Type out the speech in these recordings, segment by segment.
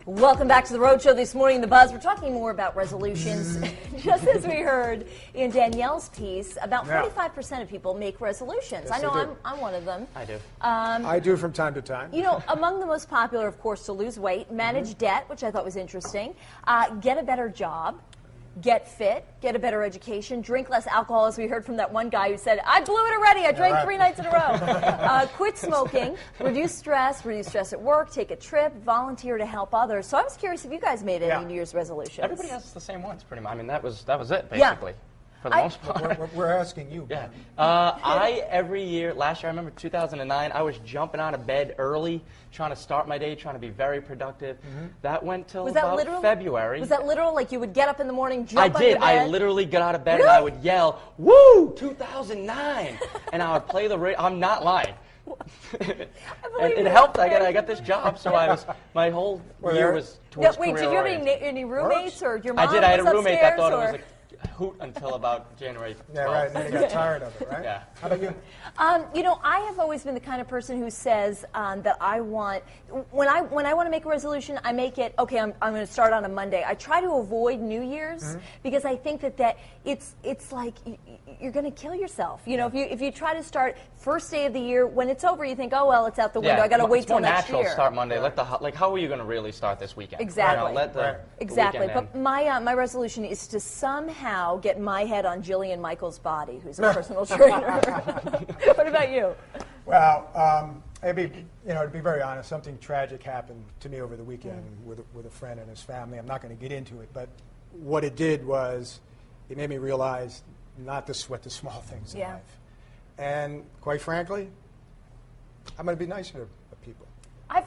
Welcome back to the Rhode Show this morning, The Buzz. We're talking more about resolutions. Just as we heard in Danielle's piece, about 45% of people make resolutions. Yes, I know I'm one of them. I do. I do from time to time. You know, among the most popular, of course, to lose weight, manage debt, which I thought was interesting, get a better job, get fit, get a better education, drink less alcohol, as we heard from that one guy who said, I blew it already, I drank 3 nights in a row. Quit smoking, reduce stress at work, take a trip, volunteer to help others. So I was curious if you guys made any New Year's resolutions. Everybody has the same ones, pretty much. I mean, that was it, basically. For the most part. We're asking you. Yeah. Every year, last year, I remember 2009, I was jumping out of bed early, trying to start my day, trying to be very productive. That went till about February. Was that literal? Like you would get up in the morning, jump I did. Out of bed? I literally got out of bed and I would yell, "Woo, 2009!" And I would play the radio. I'm not lying. And it helped. I got this job, so my whole year was towards Wait, did you have any roommates or your mom? I did. I had a was roommate that thought upstairs, it was a hoot until about January 12th. Yeah, right. And then you got tired of it, right? Yeah. How about you? You know, I have always been the kind of person who says that I want, when I want to make a resolution, I make it, okay, I'm going to start on a Monday. I try to avoid New Year's because I think that it's like you're going to kill yourself. You know, if you try to start first day of the year, when it's over, you think, oh, well, it's out the window. I got to wait till next year. It's more natural to start Monday. Like, how are you going to really start this weekend? Exactly. You know, let the exactly. But my resolution is to somehow get my head on Jillian Michaels' body, who's a personal trainer. What about you? Well, to be very honest, something tragic happened to me over the weekend with a friend and his family. I'm not going to get into it, but what it did was it made me realize not to sweat the small things in life. And quite frankly, I'm going to be nicer to people.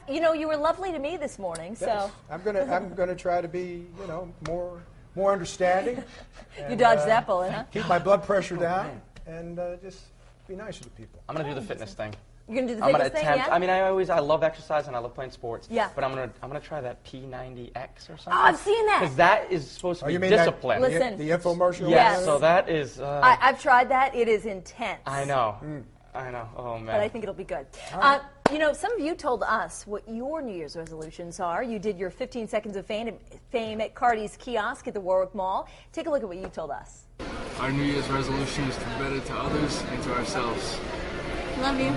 You were lovely to me this morning, so yes. I'm gonna try to be, more understanding. You dodged that bullet, huh? Keep my blood pressure down and just be nicer to people. I'm gonna do the fitness thing. You're gonna do the I'm fitness gonna thing, attempt. I love exercise and I love playing sports. Yeah. But I'm gonna try that P90X or something. Oh, I've seen that. Because that is supposed to be discipline. Listen, the infomercial. Yes. So that is. I've tried that. It is intense. I know. I know. Oh man. But I think it'll be good. Some of you told us what your New Year's resolutions are. You did your 15 seconds of fame at Cardi's kiosk at the Warwick Mall. Take a look at what you told us. Our New Year's resolution is to be better to others and to ourselves. Love you.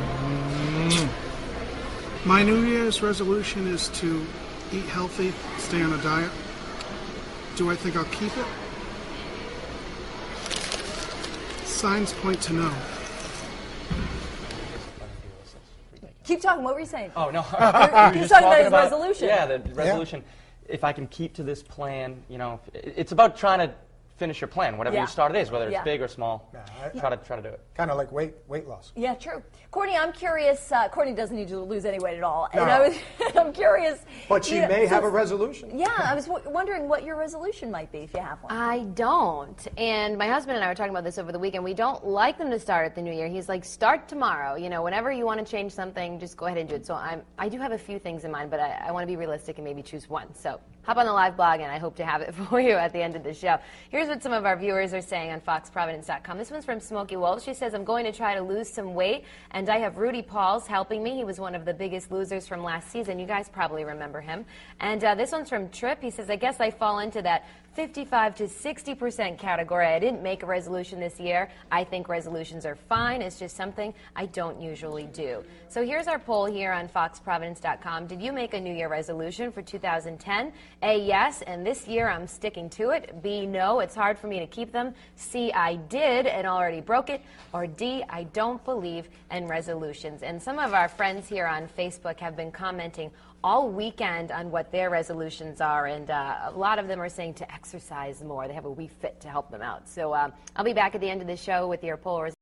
My New Year's resolution is to eat healthy, stay on a diet. Do I think I'll keep it? Signs point to no. Keep talking. What were you saying? Oh, no. You're talking about his resolution. Yeah, the resolution. If I can keep to this plan, it's about trying to finish your plan, whatever you start it is, whether it's big or small. Try to do it. Kind of like weight loss. Yeah, true. Courtney, I'm curious. Courtney doesn't need to lose any weight at all. No. And I'm curious. But she may have a resolution. Yeah, I was wondering what your resolution might be if you have one. I don't. And my husband and I were talking about this over the weekend. We don't like them to start at the new year. He's like, start tomorrow. Whenever you want to change something, just go ahead and do it. So I do have a few things in mind, but I want to be realistic and maybe choose one. So hop on the live blog, and I hope to have it for you at the end of the show. Here's what some of our viewers are saying on FoxProvidence.com. This one's from Smokey Wolf. She says, I'm going to try to lose some weight, and I have Rudy Pauls helping me. He was one of the biggest losers from last season. You guys probably remember him. And this one's from Trip. He says, I guess I fall into that 55 to 60% category. I didn't make a resolution this year. I think resolutions are fine. It's just something I don't usually do. So here's our poll here on FoxProvidence.com. Did you make a New Year resolution for 2010? A, yes, and this year I'm sticking to it. B, no, it's hard for me to keep them. C, I did and already broke it. Or D, I don't believe in resolutions. And some of our friends here on Facebook have been commenting all weekend on what their resolutions are, and a lot of them are saying to exercise more. They have a We Fit to help them out. So I'll be back at the end of the show with your poll results.